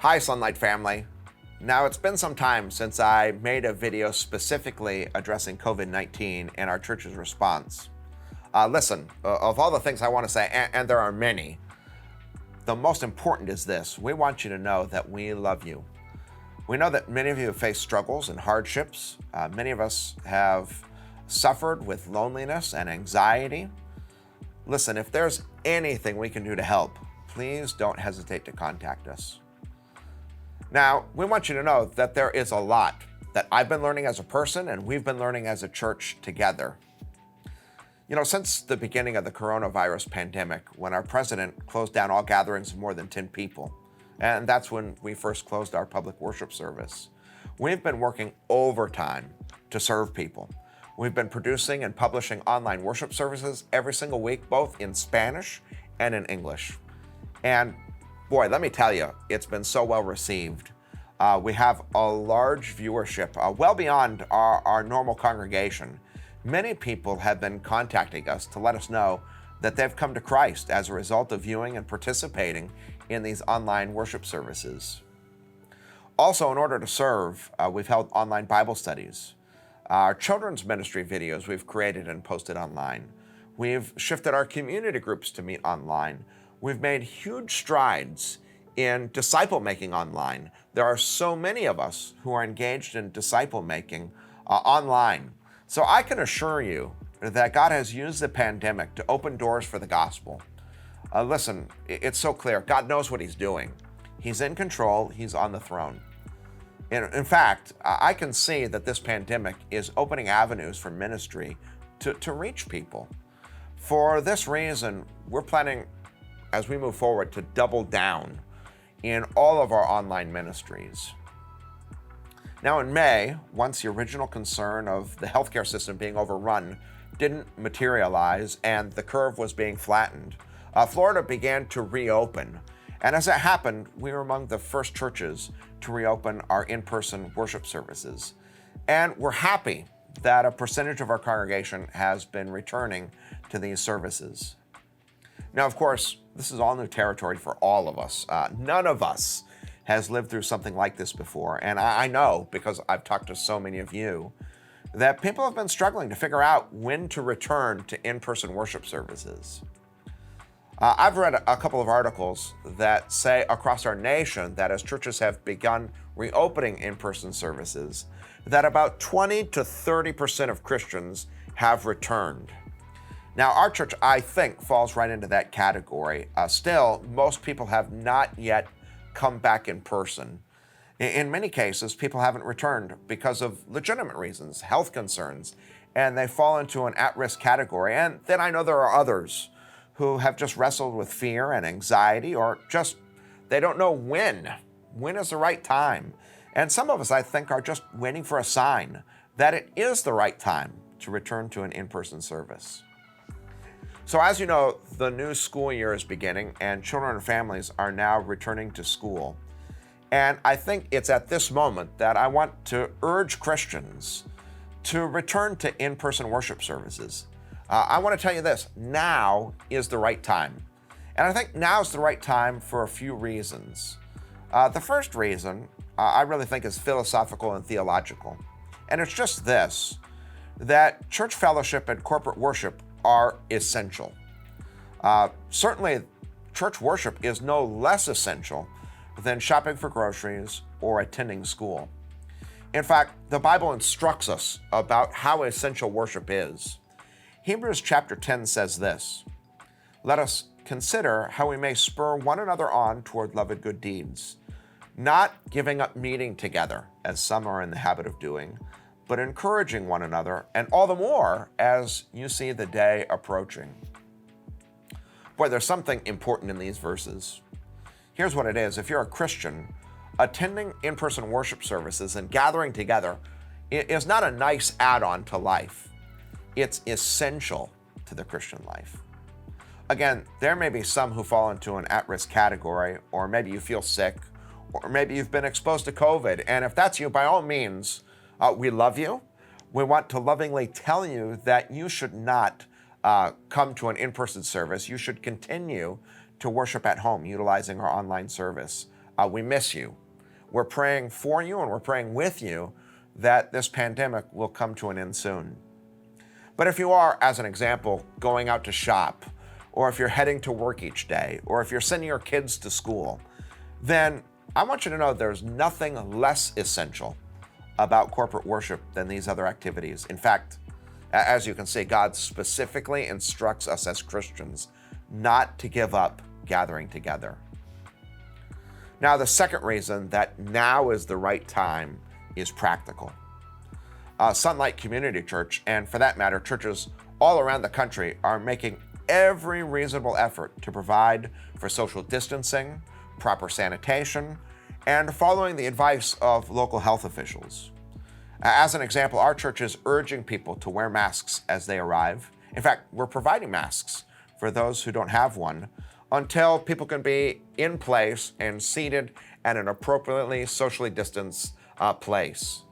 Hi, Sunlight family. Now, it's been some time since I made a video specifically addressing COVID-19 and our church's response. Listen, of all the things I want to say, and there are many, the most important is this. We want you to know that we love you. We know that many of you have faced struggles and hardships. Many of us have suffered with loneliness and anxiety. Listen, if there's anything we can do to help, please don't hesitate to contact us. Now, we want you to know that there is a lot that I've been learning as a person and we've been learning as a church together. You know, since the beginning of the coronavirus pandemic, when our president closed down all gatherings of more than 10 people, and that's when we first closed our public worship service, we've been working overtime to serve people. We've been producing and publishing online worship services every single week, both in Spanish and in English. And boy, let me tell you, it's been so well received. We have a large viewership, well beyond our normal congregation. Many people have been contacting us to let us know that they've come to Christ as a result of viewing and participating in these online worship services. Also, in order to serve, we've held online Bible studies. Our children's ministry videos we've created and posted online. We've shifted our community groups to meet online. We've made huge strides in disciple making online. There are so many of us who are engaged in disciple making online. So I can assure you that God has used the pandemic to open doors for the gospel. Listen, it's so clear. God knows what he's doing. He's in control. He's on the throne. In fact, I can see that this pandemic is opening avenues for ministry to reach people. For this reason, we're planning, as we move forward, to double down in all of our online ministries. Now in May, once the original concern of the healthcare system being overrun didn't materialize and the curve was being flattened, Florida began to reopen. And as it happened, we were among the first churches to reopen our in-person worship services. And we're happy that a percentage of our congregation has been returning to these services. Now, of course, this is all new territory for all of us. None of us has lived through something like this before. And I know, because I've talked to so many of you, that people have been struggling to figure out when to return to in-person worship services. I've read a couple of articles that say across our nation that as churches have begun reopening in-person services, that about 20 to 30% of Christians have returned. Now, our church, I think, falls right into that category. Still, most people have not yet come back in person. In many cases, people haven't returned because of legitimate reasons, health concerns, and they fall into an at-risk category. And then I know there are others who have just wrestled with fear and anxiety, or just they don't know when is the right time. And some of us, I think, are just waiting for a sign that it is the right time to return to an in-person service. So as you know, the new school year is beginning and children and families are now returning to school. And I think it's at this moment that I want to urge Christians to return to in-person worship services. I want to tell you this, now is the right time. And I think now is the right time for a few reasons. The first reason I really think is philosophical and theological. And it's just this, that church fellowship and corporate worship are essential. Certainly, church worship is no less essential than shopping for groceries or attending school. In fact, the Bible instructs us about how essential worship is. Hebrews chapter 10 says this, "Let us consider how we may spur one another on toward love and good deeds, not giving up meeting together, as some are in the habit of doing, but encouraging one another, and all the more as you see the day approaching." Boy, there's something important in these verses. Here's what it is. If you're a Christian, attending in-person worship services and gathering together is not a nice add-on to life. It's essential to the Christian life. Again, there may be some who fall into an at-risk category, or maybe you feel sick, or maybe you've been exposed to COVID. And if that's you, by all means, we love you. We want to lovingly tell you that you should not come to an in-person service. You should continue to worship at home, utilizing our online service. We miss you. We're praying for you and we're praying with you that this pandemic will come to an end soon. But if you are, as an example, going out to shop, or if you're heading to work each day, or if you're sending your kids to school, then I want you to know there's nothing less essential about corporate worship than these other activities. In fact, as you can see, God specifically instructs us as Christians not to give up gathering together. Now, the second reason that now is the right time is practical. Sunlight Community Church, and for that matter, churches all around the country, are making every reasonable effort to provide for social distancing, proper sanitation, and following the advice of local health officials. As an example, our church is urging people to wear masks as they arrive. In fact, we're providing masks for those who don't have one until people can be in place and seated at an appropriately socially distanced place.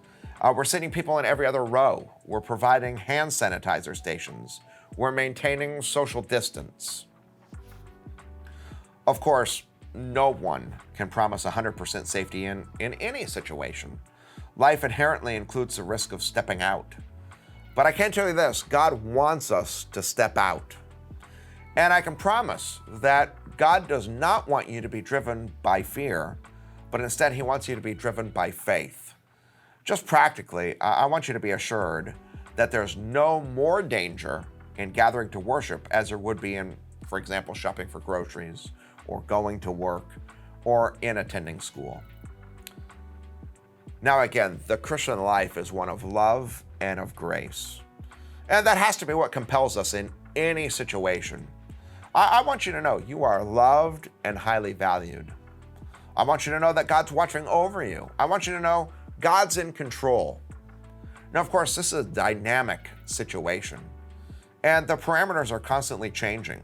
We're sitting people in every other row. We're providing hand sanitizer stations. We're maintaining social distance. Of course, no one can promise 100% safety in any situation. Life inherently includes the risk of stepping out. But I can tell you this, God wants us to step out. And I can promise that God does not want you to be driven by fear, but instead He wants you to be driven by faith. Just practically, I want you to be assured that there's no more danger in gathering to worship as there would be in, for example, shopping for groceries, or going to work, or in attending school. Now again, the Christian life is one of love and of grace. And that has to be what compels us in any situation. I want you to know you are loved and highly valued. I want you to know that God's watching over you. I want you to know God's in control. Now, of course, this is a dynamic situation, and the parameters are constantly changing.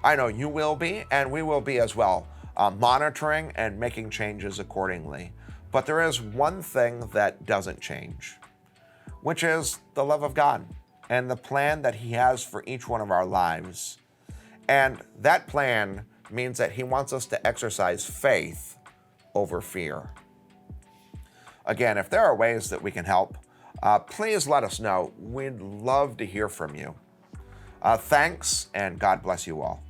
I know you will be, and we will be as well, monitoring and making changes accordingly. But there is one thing that doesn't change, which is the love of God and the plan that He has for each one of our lives. And that plan means that He wants us to exercise faith over fear. Again, if there are ways that we can help, please let us know. We'd love to hear from you. Thanks, and God bless you all.